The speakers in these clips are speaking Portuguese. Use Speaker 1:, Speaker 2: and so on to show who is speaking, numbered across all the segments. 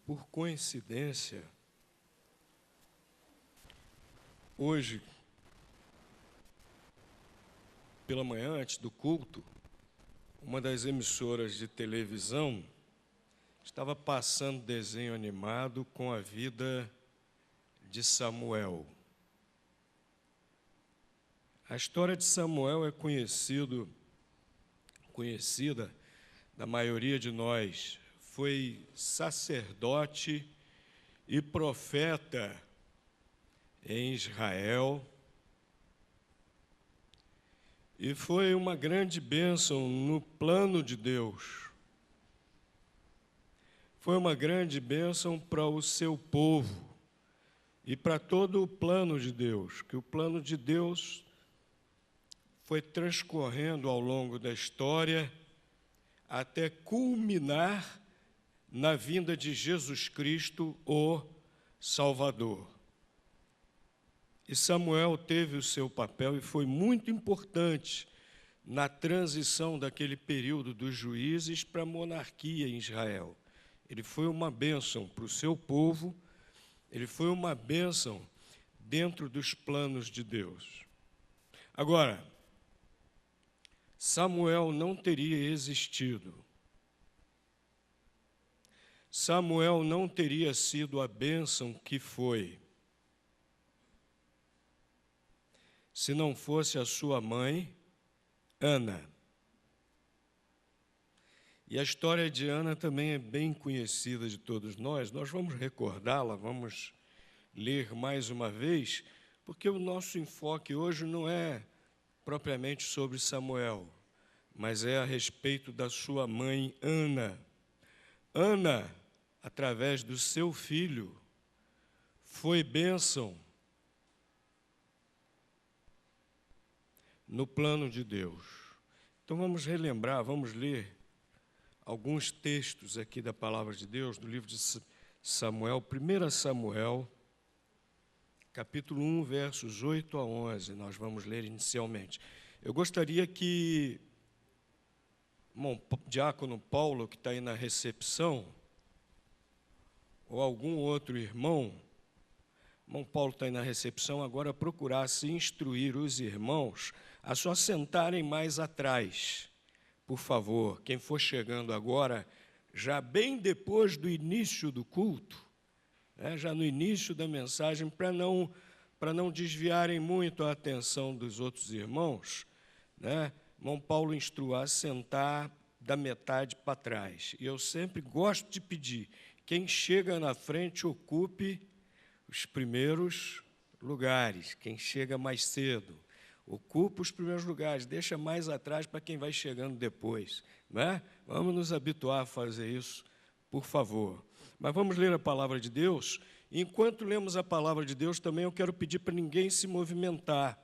Speaker 1: Por coincidência, hoje, pela manhã, antes do culto, uma das emissoras de televisão estava passando desenho animado com a vida de Samuel. A história de Samuel é conhecida da maioria de nós. Foi sacerdote e profeta em Israel, e foi uma grande bênção no plano de Deus. Foi uma grande bênção para o seu povo e para todo o plano de Deus, que o plano de Deus foi transcorrendo ao longo da história até culminar na vinda de Jesus Cristo, o Salvador. E Samuel teve o seu papel e foi muito importante na transição daquele período dos juízes para a monarquia em Israel. Ele foi uma bênção para o seu povo, ele foi uma bênção dentro dos planos de Deus. Agora, Samuel não teria existido. Samuel não teria sido a bênção que foi se não fosse a sua mãe, Ana. E a história de Ana também é bem conhecida de todos nós. Nós vamos recordá-la, vamos ler mais uma vez, porque o nosso enfoque hoje não é propriamente sobre Samuel, mas é a respeito da sua mãe, Ana. Ana, através do seu filho, foi bênção no plano de Deus. Então vamos relembrar, vamos ler alguns textos aqui da palavra de Deus, do livro de Samuel, 1 Samuel, capítulo 1, versos 8 a 11, nós vamos ler inicialmente. Eu gostaria que o diácono Paulo, que está aí na recepção, ou algum outro irmão Paulo está aí na recepção, agora procurasse instruir os irmãos a só sentarem mais atrás, por favor. Quem for chegando agora, já bem depois do início do culto, já no início da mensagem, para não desviarem muito a atenção dos outros irmãos, irmão Paulo instrua a sentar da metade para trás. E eu sempre gosto de pedir, quem chega na frente ocupe os primeiros lugares, quem chega mais cedo, ocupa os primeiros lugares, deixa mais atrás para quem vai chegando depois. Vamos nos habituar a fazer isso, por favor. Mas vamos ler a palavra de Deus. Enquanto lemos a palavra de Deus, também eu quero pedir para ninguém se movimentar.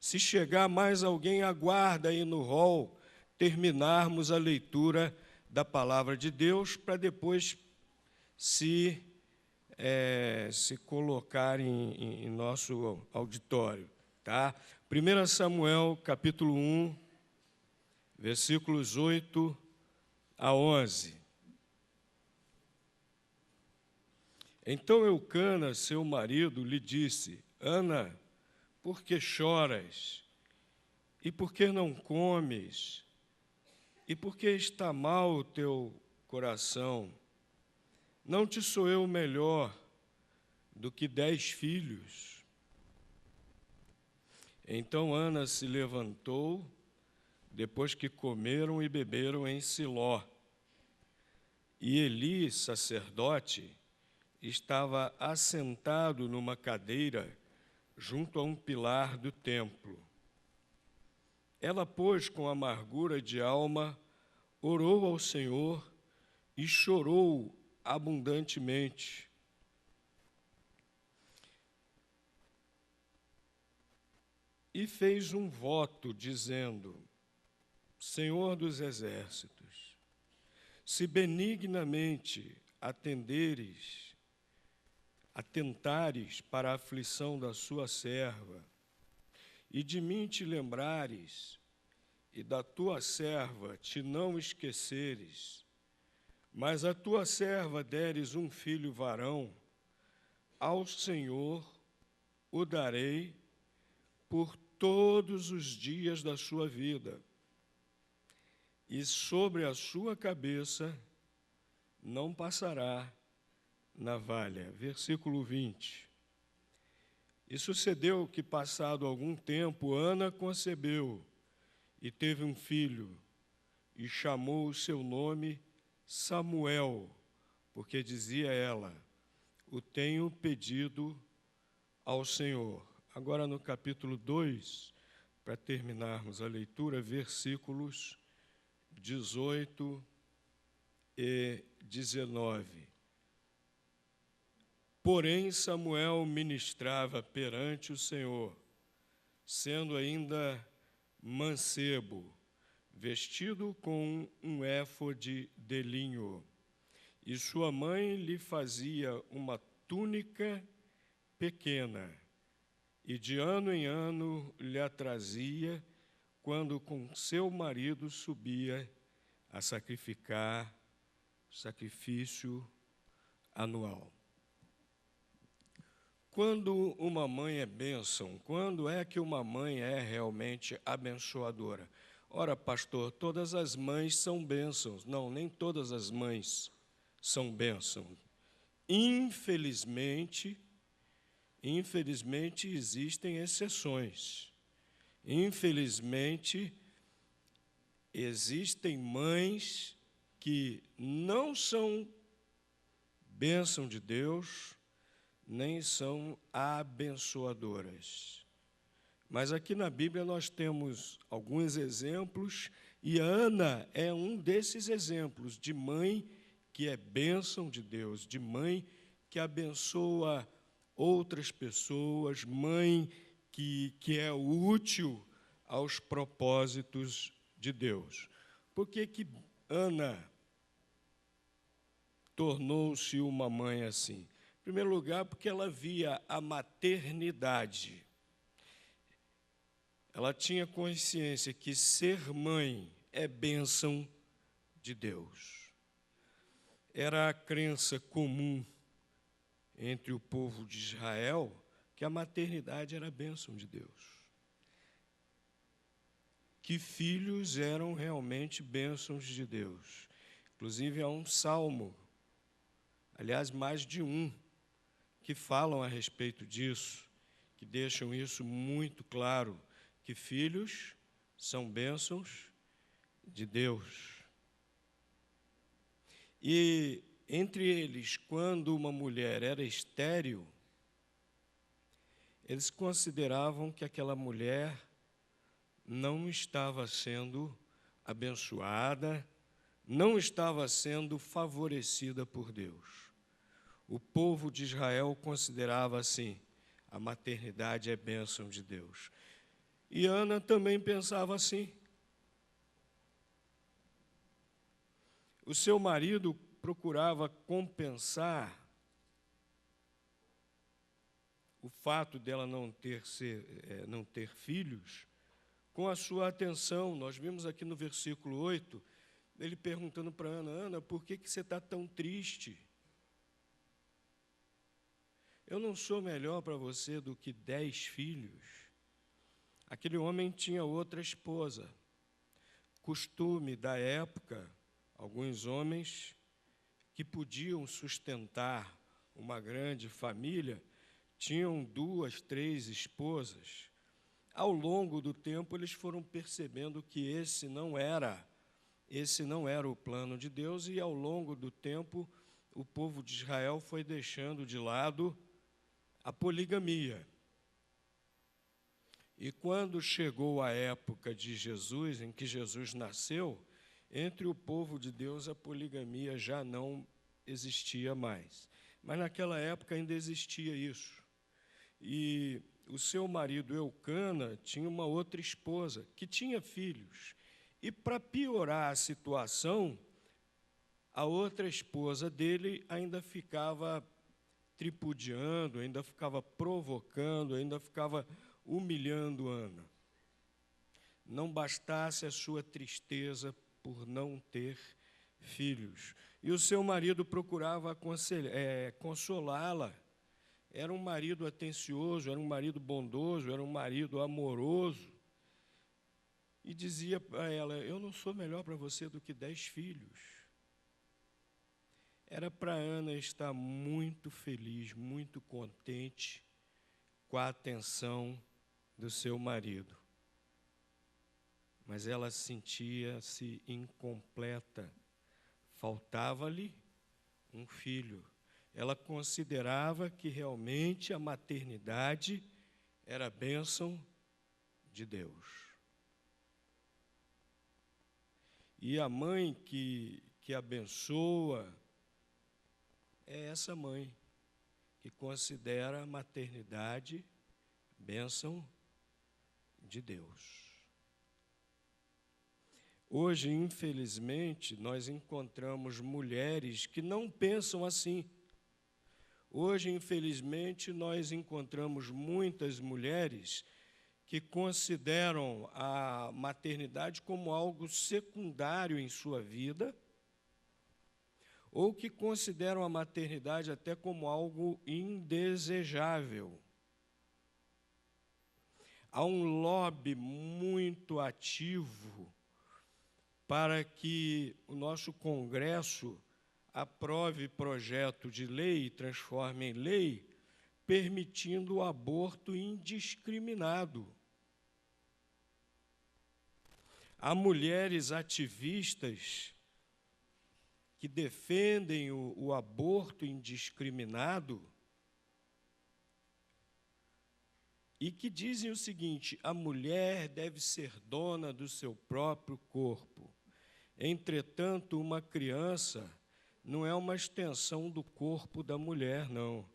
Speaker 1: Se chegar mais alguém, aguarda aí no hall, terminarmos a leitura da palavra de Deus, para depois se colocar em nosso auditório. Tá? 1 Samuel, capítulo 1, versículos 8 a 11. Então Eucana, seu marido, lhe disse: Ana, por que choras? E por que não comes? E por que está mal o teu coração? Não te sou eu melhor do que 10 filhos? Então Ana se levantou, depois que comeram e beberam em Siló. E Eli, sacerdote, estava assentado numa cadeira junto a um pilar do templo. Ela, pois, com amargura de alma, orou ao Senhor e chorou abundantemente. E fez um voto, dizendo: Senhor dos exércitos, se benignamente atentares para a aflição da sua serva, e de mim te lembrares, e da tua serva te não esqueceres, Mas a tua serva deres um filho varão, ao Senhor o darei por todos os dias da sua vida, e sobre a sua cabeça não passará navalha. Versículo 20. E sucedeu que, passado algum tempo, Ana concebeu e teve um filho, e chamou o seu nome Samuel, porque dizia ela: o tenho pedido ao Senhor. Agora no capítulo 2, para terminarmos a leitura, versículos 18 e 19. Porém, Samuel ministrava perante o Senhor, sendo ainda mancebo, vestido com um éfode de linho, e sua mãe lhe fazia uma túnica pequena, e de ano em ano lhe a trazia, quando com seu marido subia a sacrificar sacrifício anual. Quando uma mãe é bênção, quando é que uma mãe é realmente abençoadora? Ora, pastor, todas as mães são bênçãos. Não, nem todas as mães são bênçãos. Infelizmente existem exceções. Infelizmente, existem mães que não são bênção de Deus, nem são abençoadoras. Mas aqui na Bíblia nós temos alguns exemplos, e Ana é um desses exemplos de mãe que é bênção de Deus, de mãe que abençoa outras pessoas, mãe que é útil aos propósitos de Deus. Por que que Ana tornou-se uma mãe assim? Em primeiro lugar, porque ela via a maternidade. Ela tinha consciência que ser mãe é bênção de Deus. Era a crença comum entre o povo de Israel que a maternidade era bênção de Deus. Que filhos eram realmente bênçãos de Deus. Inclusive, há um salmo, aliás, mais de um, que falam a respeito disso, que deixam isso muito claro, que filhos são bênçãos de Deus. E entre eles, quando uma mulher era estéril, eles consideravam que aquela mulher não estava sendo abençoada, não estava sendo favorecida por Deus. O povo de Israel considerava assim: a maternidade é bênção de Deus. E Ana também pensava assim. O seu marido procurava compensar o fato dela não ter filhos com a sua atenção. Nós vimos aqui no versículo 8, ele perguntando para Ana: Ana, por que você está tão triste? Eu não sou melhor para você do que 10 filhos. Aquele homem tinha outra esposa. Costume da época, alguns homens que podiam sustentar uma grande família tinham 2, 3 esposas. Ao longo do tempo, eles foram percebendo que esse não era o plano de Deus, e ao longo do tempo o povo de Israel foi deixando de lado a poligamia. E quando chegou a época de Jesus, em que Jesus nasceu, entre o povo de Deus a poligamia já não existia mais. Mas naquela época ainda existia isso. E o seu marido Eucana tinha uma outra esposa que tinha filhos. E para piorar a situação, a outra esposa dele ainda ficava tripudiando, ainda ficava provocando, ainda ficava humilhando Ana. Não bastasse a sua tristeza por não ter filhos. E o seu marido procurava consolá-la. Era um marido atencioso, era um marido bondoso, era um marido amoroso. E dizia para ela: eu não sou melhor para você do que 10 filhos. Era para Ana estar muito feliz, muito contente com a atenção do seu marido. Mas ela sentia-se incompleta. Faltava-lhe um filho. Ela considerava que realmente a maternidade era a bênção de Deus. E a mãe que abençoa é essa mãe que considera a maternidade bênção de Deus. Hoje, infelizmente, nós encontramos mulheres que não pensam assim. Hoje, infelizmente, nós encontramos muitas mulheres que consideram a maternidade como algo secundário em sua vida, ou que consideram a maternidade até como algo indesejável. Há um lobby muito ativo para que o nosso Congresso aprove projeto de lei e transforme em lei, permitindo o aborto indiscriminado. Há mulheres ativistas que defendem o aborto indiscriminado e que dizem o seguinte: a mulher deve ser dona do seu próprio corpo. Entretanto, uma criança não é uma extensão do corpo da mulher, não.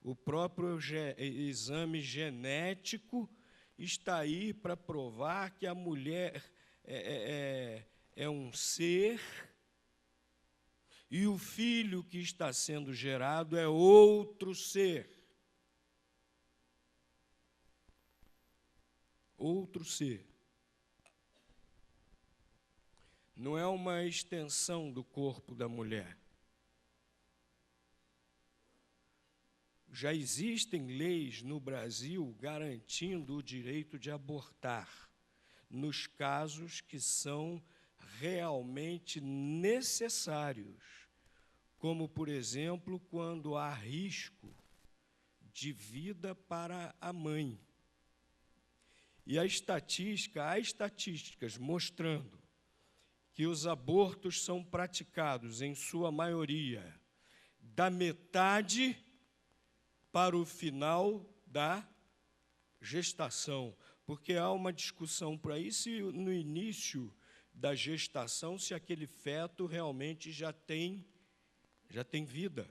Speaker 1: O próprio exame genético está aí para provar que a mulher é um ser e o filho que está sendo gerado é outro ser. Outro ser. Não é uma extensão do corpo da mulher. Já existem leis no Brasil garantindo o direito de abortar, nos casos que são realmente necessários, como, por exemplo, quando há risco de vida para a mãe. E há estatísticas mostrando que os abortos são praticados, em sua maioria, da metade para o final da gestação, porque há uma discussão por aí se no início da gestação, se aquele feto realmente já tem vida.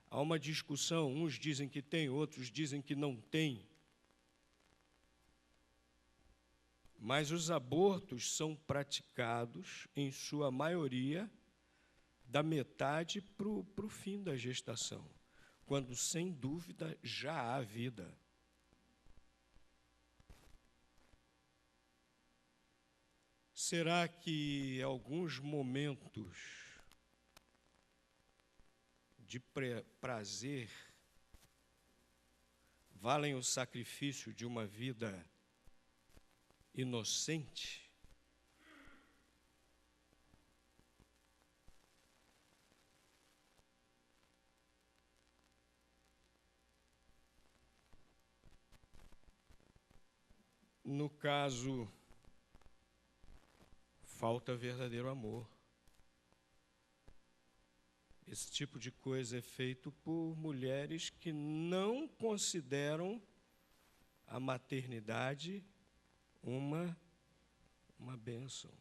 Speaker 1: Há uma discussão, uns dizem que tem, outros dizem que não tem. Mas os abortos são praticados, em sua maioria, da metade para o fim da gestação, quando, sem dúvida, já há vida. Será que alguns momentos de prazer valem o sacrifício de uma vida inocente? No caso, falta verdadeiro amor. Esse tipo de coisa é feito por mulheres que não consideram a maternidade uma bênção.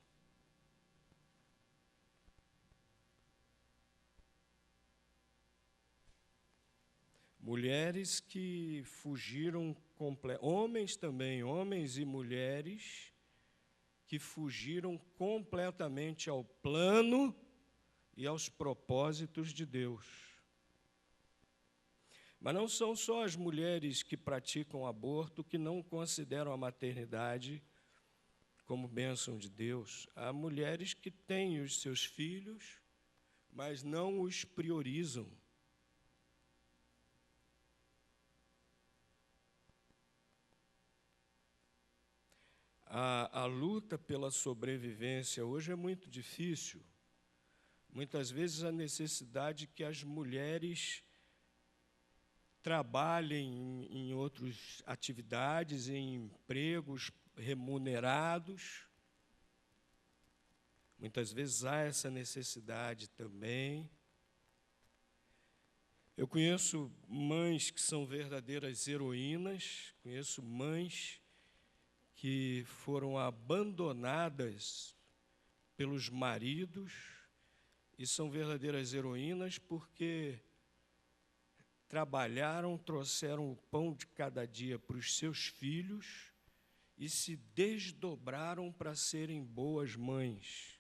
Speaker 1: Mulheres que fugiram, homens também, homens e mulheres que fugiram completamente ao plano e aos propósitos de Deus. Mas não são só as mulheres que praticam aborto que não consideram a maternidade como bênção de Deus. Há mulheres que têm os seus filhos, mas não os priorizam. A luta pela sobrevivência hoje é muito difícil. Muitas vezes a necessidade que as mulheres trabalhem em outras atividades, em empregos remunerados. Muitas vezes há essa necessidade também. Eu conheço mães que são verdadeiras heroínas, conheço mães que foram abandonadas pelos maridos e são verdadeiras heroínas porque trabalharam, trouxeram o pão de cada dia para os seus filhos e se desdobraram para serem boas mães.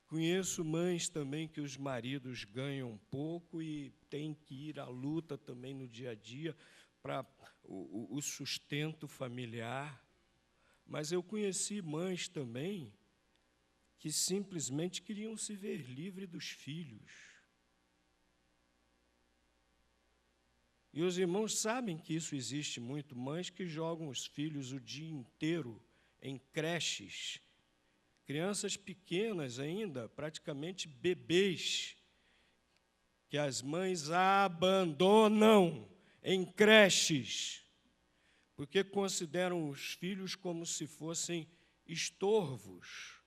Speaker 1: Conheço mães também que os maridos ganham pouco e têm que ir à luta também no dia a dia para o sustento familiar. Mas eu conheci mães também que simplesmente queriam se ver livre dos filhos. E os irmãos sabem que isso existe muito, mães que jogam os filhos o dia inteiro em creches, crianças pequenas ainda, praticamente bebês, que as mães abandonam em creches, porque consideram os filhos como se fossem estorvos,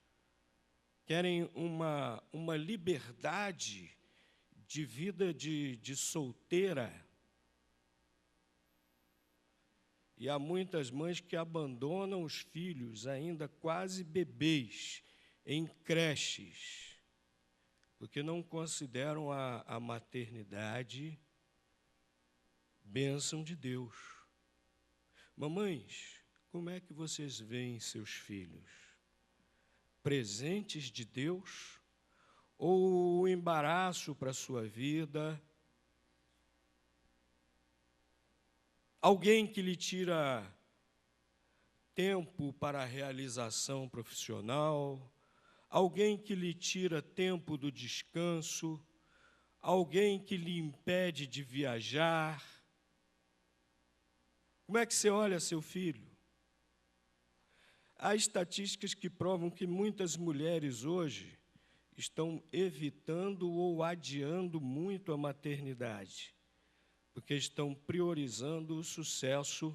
Speaker 1: querem uma liberdade de vida de solteira. E há muitas mães que abandonam os filhos, ainda quase bebês, em creches, porque não consideram a maternidade bênção de Deus. Mamães, como é que vocês veem seus filhos? Presentes de Deus ou embaraço para a sua vida? Alguém que lhe tira tempo para a realização profissional, alguém que lhe tira tempo do descanso, alguém que lhe impede de viajar. Como é que você olha seu filho? Há estatísticas que provam que muitas mulheres hoje estão evitando ou adiando muito a maternidade, porque estão priorizando o sucesso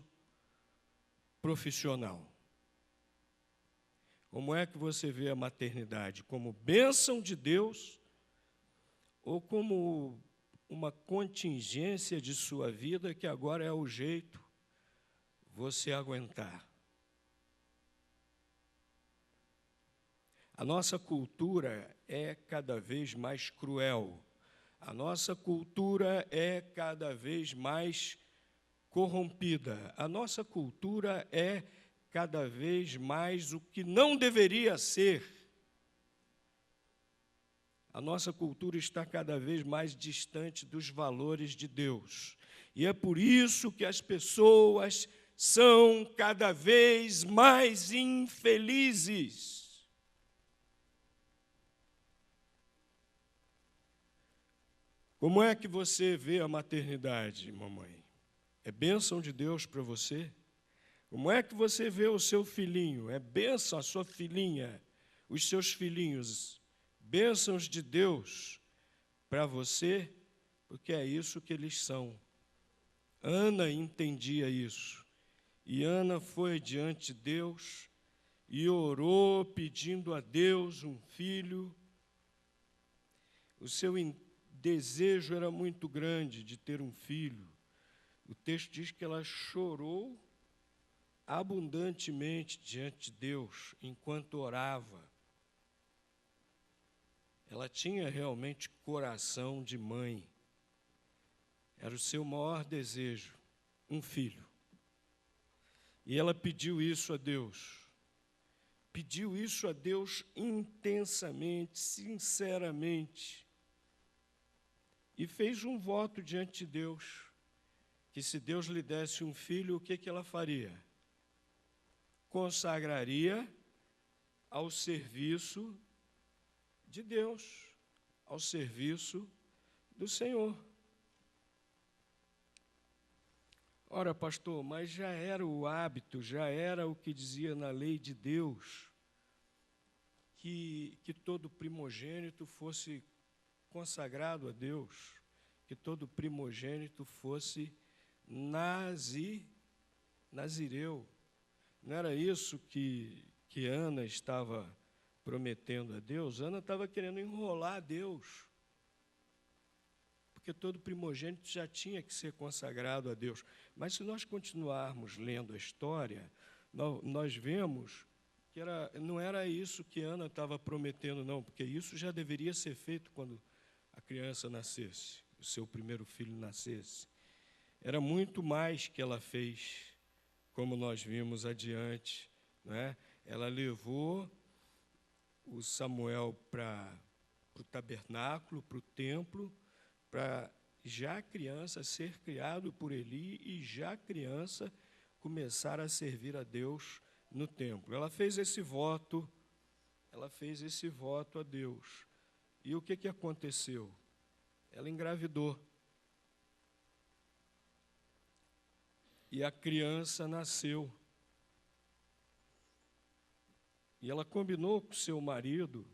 Speaker 1: profissional. Como é que você vê a maternidade? Como bênção de Deus ou como uma contingência de sua vida que agora é o jeito você aguentar? A nossa cultura é cada vez mais cruel. A nossa cultura é cada vez mais corrompida. A nossa cultura é cada vez mais o que não deveria ser. A nossa cultura está cada vez mais distante dos valores de Deus. E é por isso que as pessoas são cada vez mais infelizes. Como é que você vê a maternidade, mamãe? É bênção de Deus para você? Como é que você vê o seu filhinho? É bênção a sua filhinha, os seus filhinhos, bênçãos de Deus para você, porque é isso que eles são. Ana entendia isso, e Ana foi diante de Deus e orou pedindo a Deus um filho. O seu desejo era muito grande de ter um filho. O texto diz que ela chorou abundantemente diante de Deus enquanto orava. Ela tinha realmente coração de mãe. Era o seu maior desejo, um filho. E ela pediu isso a Deus. Pediu isso a Deus intensamente, sinceramente. E fez um voto diante de Deus, que se Deus lhe desse um filho, o que ela faria? consagraria ao serviço de Deus, ao serviço do Senhor. Ora, pastor, mas já era o hábito, já era o que dizia na lei de Deus, que todo primogênito fosse consagrado a Deus, que todo primogênito fosse nazireu. Não era isso que Ana estava prometendo a Deus? Ana estava querendo enrolar a Deus, porque todo primogênito já tinha que ser consagrado a Deus. Mas se nós continuarmos lendo a história, nós vemos que não era isso que Ana estava prometendo, não, porque isso já deveria ser feito quando a criança nascesse, o seu primeiro filho nascesse. Era muito mais que ela fez, como nós vimos adiante, não é? Ela levou o Samuel para o tabernáculo, para o templo, para já criança ser criado por Eli e já criança começar a servir a Deus no templo. Ela fez esse voto a Deus. E o que aconteceu? Ela engravidou. E a criança nasceu. E ela combinou com seu marido,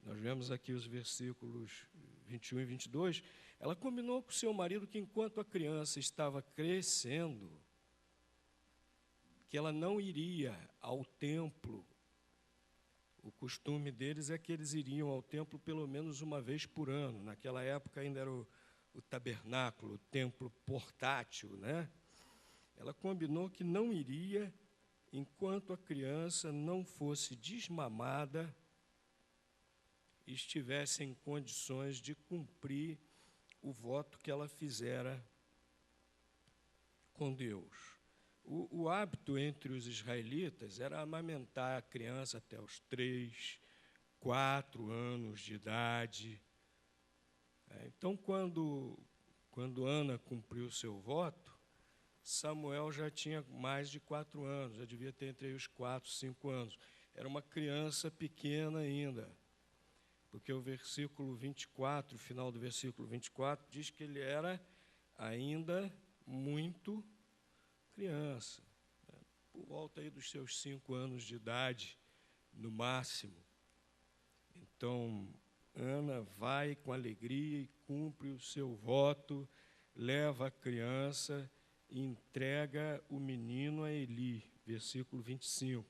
Speaker 1: nós vemos aqui os versículos 21 e 22, ela combinou com seu marido que enquanto a criança estava crescendo, que ela não iria ao templo. O costume deles é que eles iriam ao templo pelo menos uma vez por ano. Naquela época ainda era o tabernáculo, o templo portátil, né? Ela combinou que não iria enquanto a criança não fosse desmamada e estivesse em condições de cumprir o voto que ela fizera com Deus. O hábito entre os israelitas era amamentar a criança até os 3, 4 anos de idade. Então, quando Ana cumpriu o seu voto, Samuel já tinha mais de 4 anos, já devia ter entre os 4 e 5 anos. Era uma criança pequena ainda, porque o versículo 24, o final do versículo 24, diz que ele era ainda muito criança, né? Por volta aí dos seus 5 anos de idade, no máximo. Então, Ana vai com alegria e cumpre o seu voto, leva a criança e entrega o menino a Eli, versículo 25.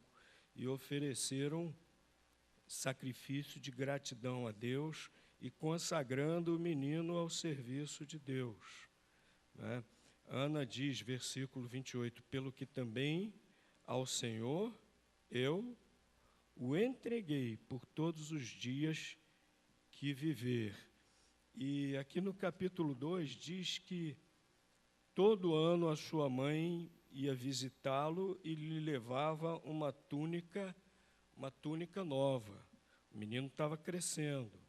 Speaker 1: E ofereceram sacrifício de gratidão a Deus e consagrando o menino ao serviço de Deus, né? Ana diz, versículo 28, pelo que também ao Senhor eu o entreguei por todos os dias que viver. E aqui no capítulo 2 diz que todo ano a sua mãe ia visitá-lo e lhe levava uma túnica nova. O menino estava crescendo.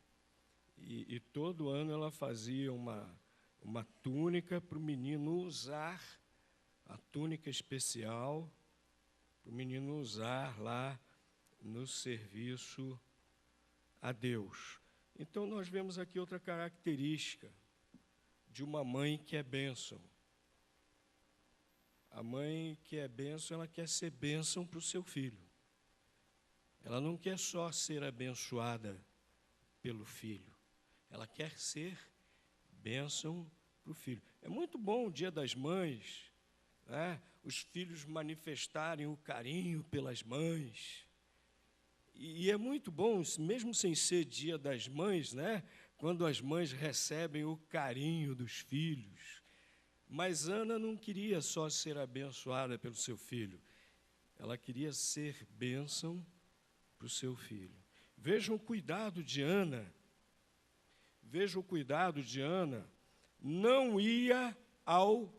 Speaker 1: E todo ano ela fazia uma túnica para o menino usar, a túnica especial, para o menino usar lá no serviço a Deus. Então, nós vemos aqui outra característica de uma mãe que é bênção. A mãe que é bênção, ela quer ser bênção para o seu filho. Ela não quer só ser abençoada pelo filho. Ela quer ser bênção para o filho. É muito bom o Dia das Mães, né? Os filhos manifestarem o carinho pelas mães. E é muito bom, mesmo sem ser Dia das Mães, né? Quando as mães recebem o carinho dos filhos. Mas Ana não queria só ser abençoada pelo seu filho. Ela queria ser bênção para o seu filho. Vejam o cuidado de Ana. Vejam o cuidado de Ana. Não ia ao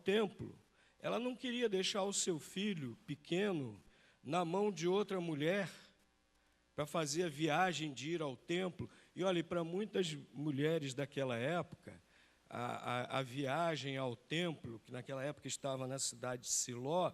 Speaker 1: templo. Ela não queria deixar o seu filho pequeno na mão de outra mulher para fazer a viagem de ir ao templo. E olha, para muitas mulheres daquela época, a viagem ao templo, que naquela época estava na cidade de Siló,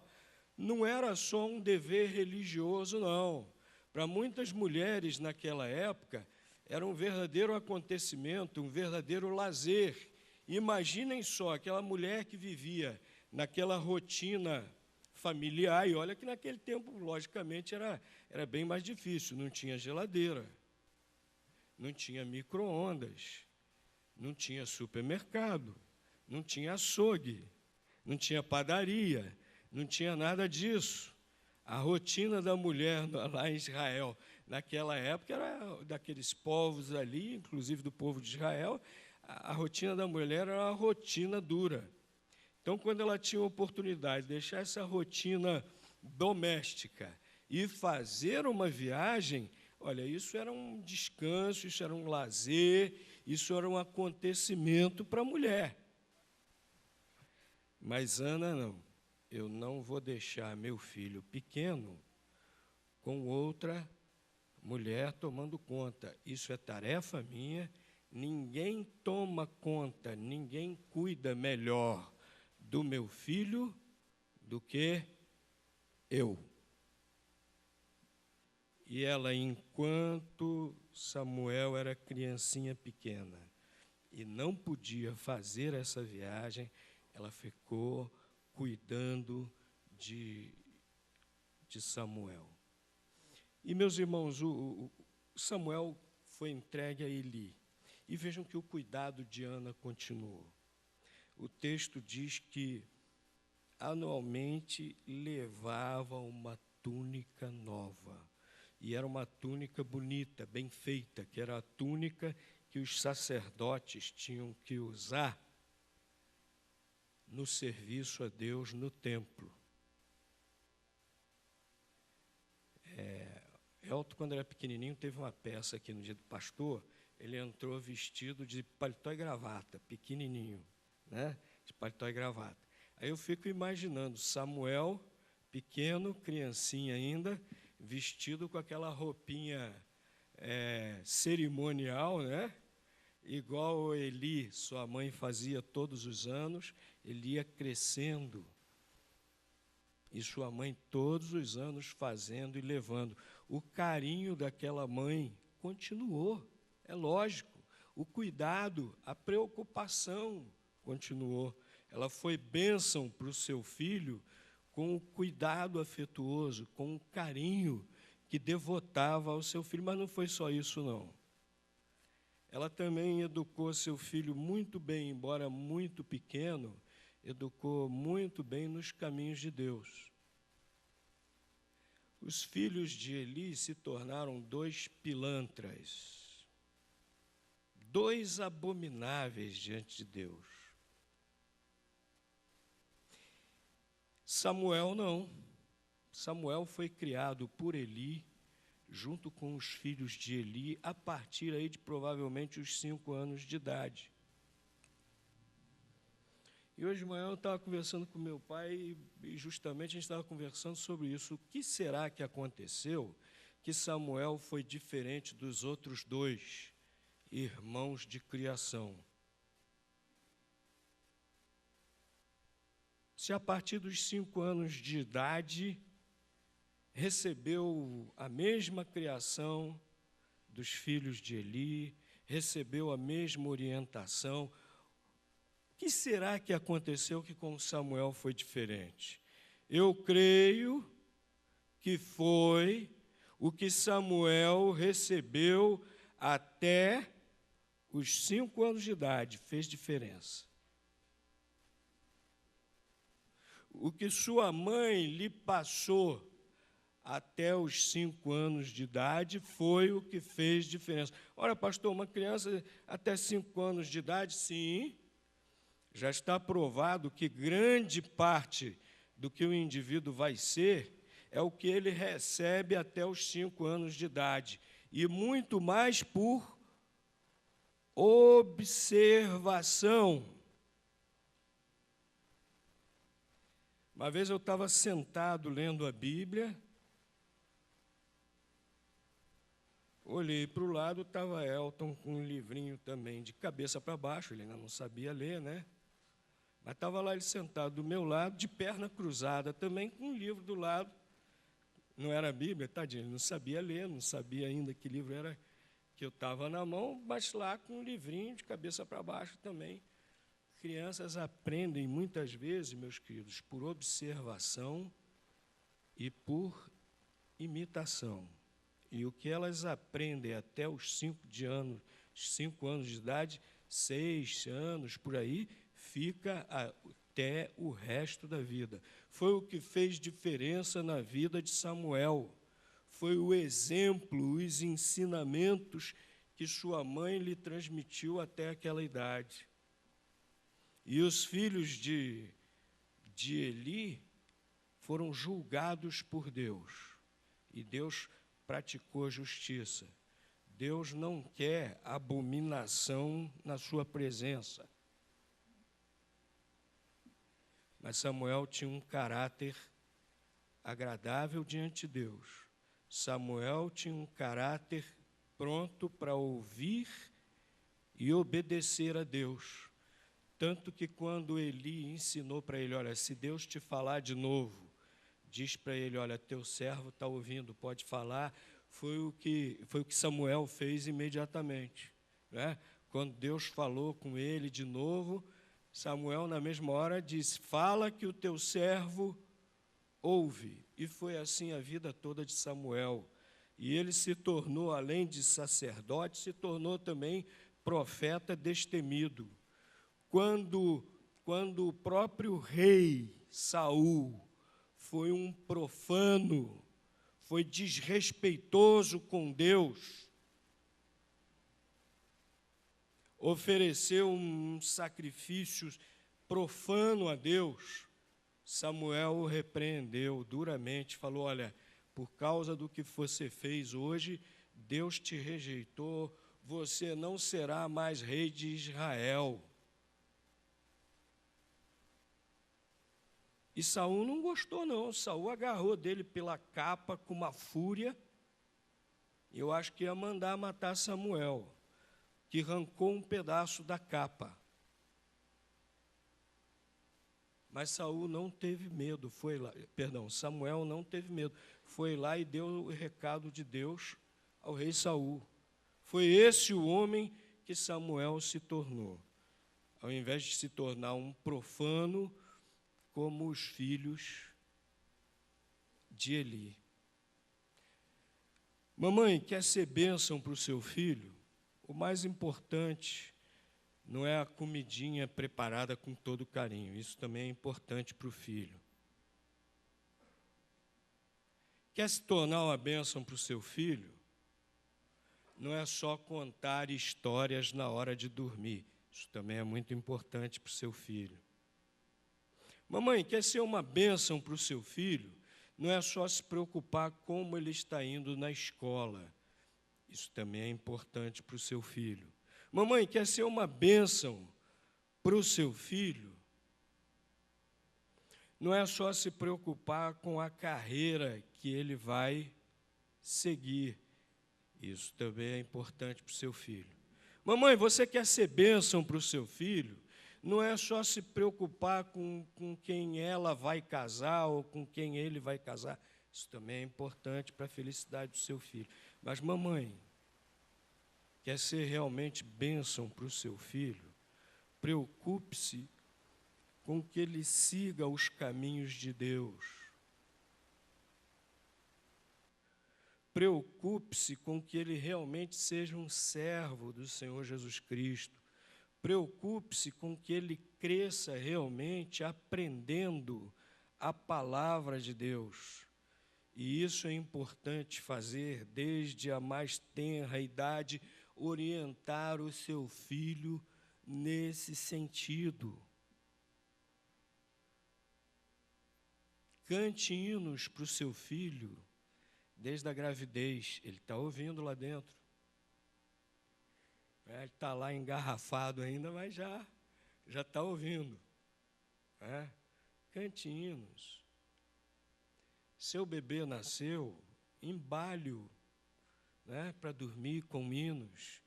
Speaker 1: não era só um dever religioso, não. Para muitas mulheres naquela época, era um verdadeiro acontecimento, um verdadeiro lazer. Imaginem só, aquela mulher que vivia naquela rotina familiar, e olha que naquele tempo, logicamente, era bem mais difícil, não tinha geladeira, não tinha micro-ondas, não tinha supermercado, não tinha açougue, não tinha padaria, não tinha nada disso. A rotina da mulher lá em Israel, naquela época, era daqueles povos ali, inclusive do povo de Israel, a rotina da mulher era uma rotina dura. Então, quando ela tinha a oportunidade de deixar essa rotina doméstica e fazer uma viagem, olha, isso era um descanso, isso era um lazer, isso era um acontecimento para a mulher. Mas Ana não. Eu não vou deixar meu filho pequeno com outra mulher tomando conta. Isso é tarefa minha. Ninguém toma conta, ninguém cuida melhor do meu filho do que eu. E ela, enquanto Samuel era criancinha pequena e não podia fazer essa viagem, ela ficou cuidando de Samuel. E, meus irmãos, o Samuel foi entregue a Eli. E vejam que o cuidado de Ana continuou. O texto diz que anualmente levava uma túnica nova. E era uma túnica bonita, bem feita, que era a túnica que os sacerdotes tinham que usar no serviço a Deus no templo. Elton, quando era pequenininho, teve uma peça aqui no dia do pastor, ele entrou vestido de paletó e gravata, pequenininho, né? De paletó e gravata. Aí eu fico imaginando Samuel, pequeno, criancinha ainda, vestido com aquela roupinha cerimonial, né? Igual Eli, sua mãe, fazia todos os anos, ele ia crescendo. E sua mãe todos os anos fazendo e levando. O carinho daquela mãe continuou, é lógico. O cuidado, a preocupação continuou. Ela foi bênção para o seu filho com o cuidado afetuoso, com o carinho que devotava ao seu filho. Mas não foi só isso, não. Ela também educou seu filho muito bem, embora muito pequeno, educou muito bem nos caminhos de Deus. Os filhos de Eli se tornaram 2 pilantras, 2 abomináveis diante de Deus. Samuel não. Samuel foi criado por Eli, junto com os filhos de Eli, a partir aí de provavelmente os 5 anos de idade. E hoje de manhã eu estava conversando com meu pai e justamente a gente estava conversando sobre isso. O que será que aconteceu que Samuel foi diferente dos outros 2 irmãos de criação? Se a partir dos 5 anos de idade recebeu a mesma criação dos filhos de Eli, recebeu a mesma orientação, o que será que aconteceu que com Samuel foi diferente? Eu creio que foi o que Samuel recebeu até os 5 anos de idade, fez diferença. O que sua mãe lhe passou até os 5 anos de idade foi o que fez diferença. Olha, pastor, uma criança até 5 anos de idade, sim, já está provado que grande parte do que o indivíduo vai ser é o que ele recebe até os 5 anos de idade, e muito mais por observação. Uma vez eu estava sentado lendo a Bíblia, olhei para o lado, estava Elton com um livrinho também de cabeça para baixo, ele ainda não sabia ler, né? Mas estava lá ele sentado do meu lado, de perna cruzada, também com um livro do lado. Não era a Bíblia, tadinho, ele não sabia ler, não sabia ainda que livro era que eu estava na mão, mas lá com um livrinho de cabeça para baixo também. Crianças aprendem muitas vezes, meus queridos, por observação e por imitação. E o que elas aprendem até os 5 anos de idade, 6 anos, por aí, fica até o resto da vida. Foi o que fez diferença na vida de Samuel. Foi o exemplo, os ensinamentos que sua mãe lhe transmitiu até aquela idade. E os filhos de Eli foram julgados por Deus. E Deus praticou justiça. Deus não quer abominação na sua presença. Mas Samuel tinha um caráter agradável diante de Deus. Samuel tinha um caráter pronto para ouvir e obedecer a Deus. Tanto que quando Eli ensinou para ele, olha, se Deus te falar de novo, diz para ele, olha, teu servo está ouvindo, pode falar. Foi o que Samuel fez imediatamente, né? Quando Deus falou com ele de novo, Samuel, na mesma hora, disse, fala que o teu servo ouve. E foi assim a vida toda de Samuel. E ele se tornou, além de sacerdote, se tornou também profeta destemido. Quando o próprio rei Saul foi um profano, foi desrespeitoso com Deus, ofereceu um sacrifício profano a Deus, Samuel o repreendeu duramente, falou, olha, por causa do que você fez hoje, Deus te rejeitou, você não será mais rei de Israel. E Saul não gostou, não. Saul agarrou dele pela capa com uma fúria. Eu acho que ia mandar matar Samuel, que arrancou um pedaço da capa. Mas Saul não teve medo, Samuel não teve medo. Foi lá e deu o recado de Deus ao rei Saul. Foi esse o homem que Samuel se tornou. Ao invés de se tornar um profano, como os filhos de Eli. Mamãe, quer ser bênção para o seu filho? O mais importante não é a comidinha preparada com todo carinho. Isso também é importante para o filho. Quer se tornar uma bênção para o seu filho? Não é só contar histórias na hora de dormir. Isso também é muito importante para o seu filho. Mamãe, quer ser uma bênção para o seu filho? Não é só se preocupar como ele está indo na escola. Isso também é importante para o seu filho. Mamãe, quer ser uma bênção para o seu filho? Não é só se preocupar com a carreira que ele vai seguir. Isso também é importante para o seu filho. Mamãe, você quer ser bênção para o seu filho? Não é só se preocupar com quem ela vai casar ou com quem ele vai casar. Isso também é importante para a felicidade do seu filho. Mas, mamãe, quer ser realmente bênção para o seu filho? Preocupe-se com que ele siga os caminhos de Deus. Preocupe-se com que ele realmente seja um servo do Senhor Jesus Cristo. Preocupe-se com que ele cresça realmente aprendendo a palavra de Deus. E isso é importante fazer desde a mais tenra idade, orientar o seu filho nesse sentido. Cante hinos para o seu filho desde a gravidez. Ele está ouvindo lá dentro. Ele está lá engarrafado ainda, mas já está ouvindo. Cante hinos. Seu bebê nasceu, embale-o, para dormir com hinos.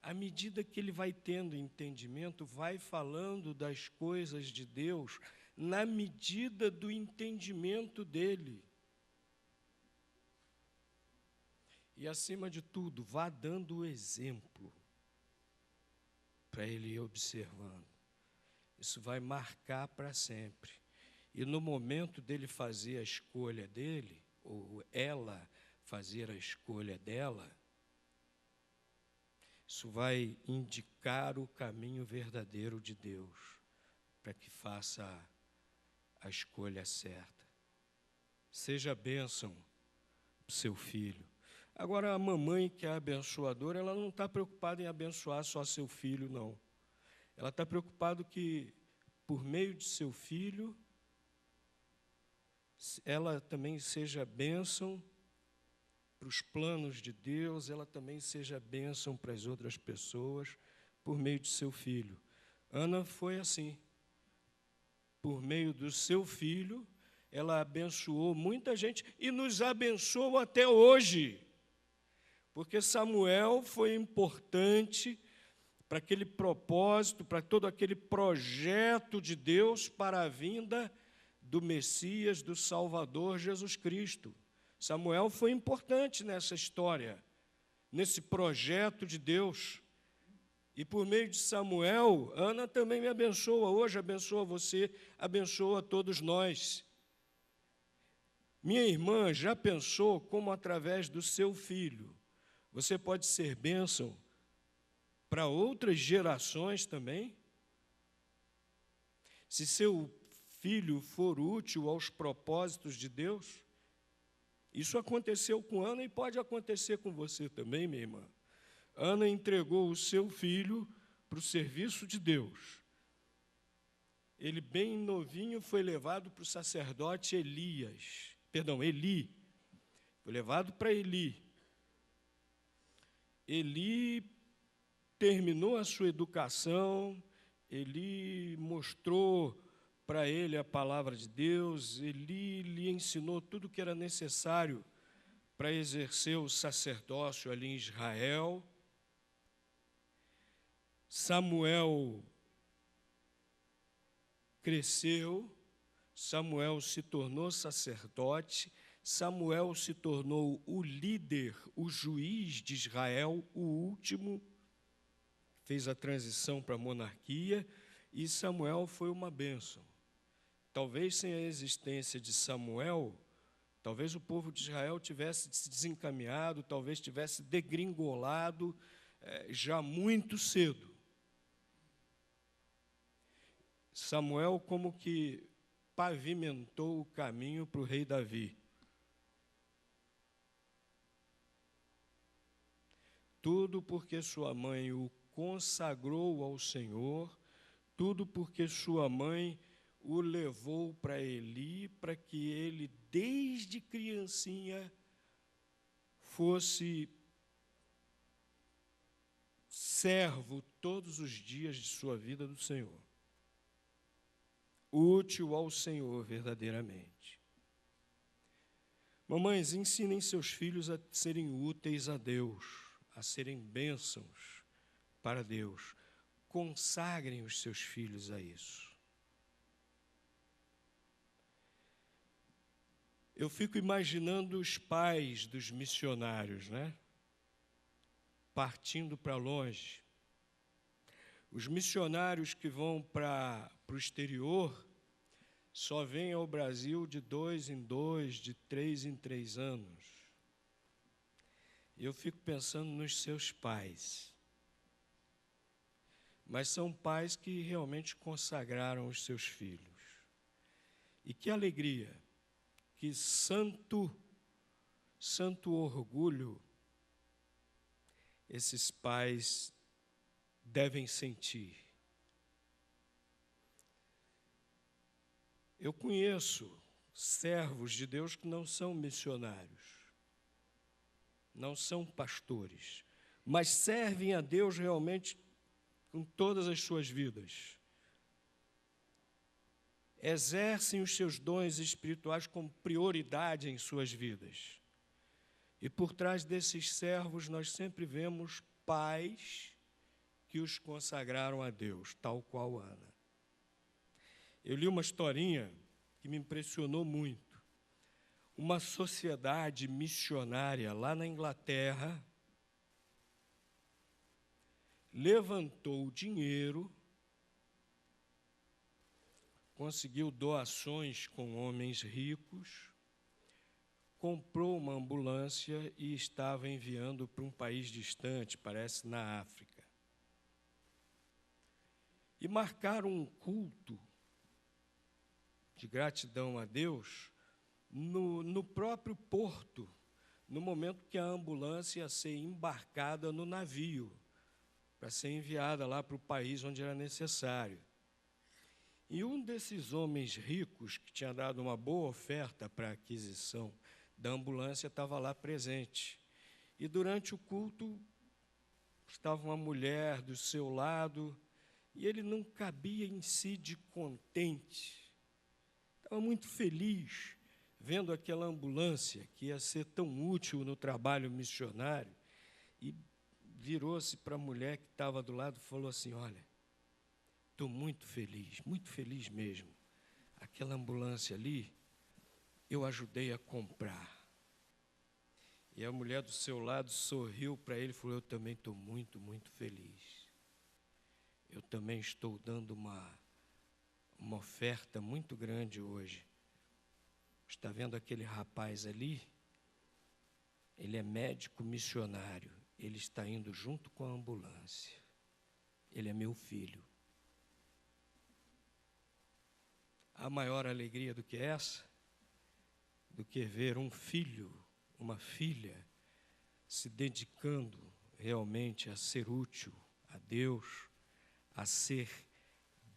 Speaker 1: à medida que ele vai tendo entendimento, vai falando das coisas de Deus na medida do entendimento dele. E, acima de tudo, vá dando o exemplo para ele ir observando. Isso vai marcar para sempre. E no momento dele fazer a escolha dele, ou ela fazer a escolha dela, isso vai indicar o caminho verdadeiro de Deus, para que faça a escolha certa. Seja bênção para o seu filho. Agora, a mamãe que é abençoadora, ela não está preocupada em abençoar só seu filho, não. Ela está preocupada que, por meio de seu filho, ela também seja bênção para os planos de Deus, ela também seja bênção para as outras pessoas, por meio de seu filho. Ana foi assim. Por meio do seu filho, ela abençoou muita gente e nos abençoa até hoje. Porque Samuel foi importante para aquele propósito, para todo aquele projeto de Deus para a vinda do Messias, do Salvador Jesus Cristo. Samuel foi importante nessa história, nesse projeto de Deus. E por meio de Samuel, Ana também me abençoa hoje, abençoa você, abençoa todos nós. Minha irmã já pensou como, através do seu filho, você pode ser bênção para outras gerações também? Se seu filho for útil aos propósitos de Deus? Isso aconteceu com Ana e pode acontecer com você também, minha irmã. Ana entregou o seu filho para o serviço de Deus. Ele, bem novinho, foi levado para o sacerdote Eli. Foi levado para Eli. Eli terminou a sua educação, Eli mostrou para ele a palavra de Deus, Eli lhe ensinou tudo o que era necessário para exercer o sacerdócio ali em Israel. Samuel cresceu, Samuel se tornou sacerdote, Samuel se tornou o líder, o juiz de Israel, o último, fez a transição para a monarquia, e Samuel foi uma bênção. Talvez sem a existência de Samuel, talvez o povo de Israel tivesse se desencaminhado, talvez tivesse degringolado já muito cedo. Samuel como que pavimentou o caminho para o rei Davi. Tudo porque sua mãe o consagrou ao Senhor, tudo porque sua mãe o levou para Eli, para que ele, desde criancinha, fosse servo todos os dias de sua vida do Senhor. Útil ao Senhor verdadeiramente. Mamães, ensinem seus filhos a serem úteis a Deus, a serem bênçãos para Deus. Consagrem os seus filhos a isso. Eu fico imaginando os pais dos missionários, né? Partindo para longe. Os missionários que vão para o exterior só vêm ao Brasil de 2 em 2, de 3 em 3 anos. Eu fico pensando nos seus pais. Mas são pais que realmente consagraram os seus filhos. E que alegria, que santo orgulho esses pais devem sentir. Eu conheço servos de Deus que não são missionários, não são pastores, mas servem a Deus realmente com todas as suas vidas. Exercem os seus dons espirituais como prioridade em suas vidas. E por trás desses servos nós sempre vemos pais que os consagraram a Deus, tal qual Ana. Eu li uma historinha que me impressionou muito. Uma sociedade missionária lá na Inglaterra levantou dinheiro, conseguiu doações com homens ricos, comprou uma ambulância e estava enviando para um país distante, parece na África. E marcaram um culto de gratidão a Deus no próprio porto, no momento que a ambulância ia ser embarcada no navio, para ser enviada lá para o país onde era necessário. E um desses homens ricos, que tinha dado uma boa oferta para a aquisição da ambulância, estava lá presente. E durante o culto, estava uma mulher do seu lado, e ele não cabia em si de contente. Estava muito feliz vendo aquela ambulância que ia ser tão útil no trabalho missionário, e virou-se para a mulher que estava do lado e falou assim: olha, estou muito feliz mesmo. Aquela ambulância ali, eu ajudei a comprar. E a mulher do seu lado sorriu para ele e falou: eu também estou muito feliz. Eu também estou dando uma oferta muito grande hoje. Está vendo aquele rapaz ali? Ele é médico missionário. Ele está indo junto com a ambulância. Ele é meu filho. Há maior alegria do que essa? Do que ver um filho, uma filha, se dedicando realmente a ser útil a Deus, a ser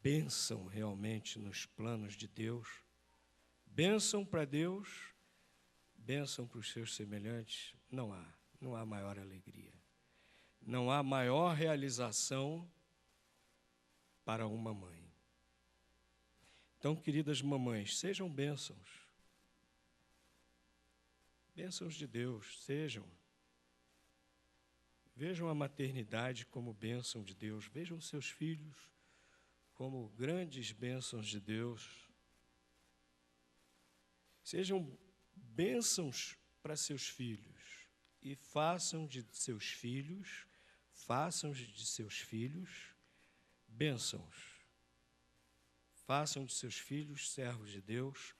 Speaker 1: bênção realmente nos planos de Deus, bênção para Deus, bênção para os seus semelhantes. Não há maior alegria. Não há maior realização para uma mãe. Então, queridas mamães, sejam bênçãos. Bênçãos de Deus, sejam. Vejam a maternidade como bênção de Deus. Vejam seus filhos como grandes bênçãos de Deus. Sejam bênçãos para seus filhos e façam de seus filhos bênçãos. Façam de seus filhos servos de Deus,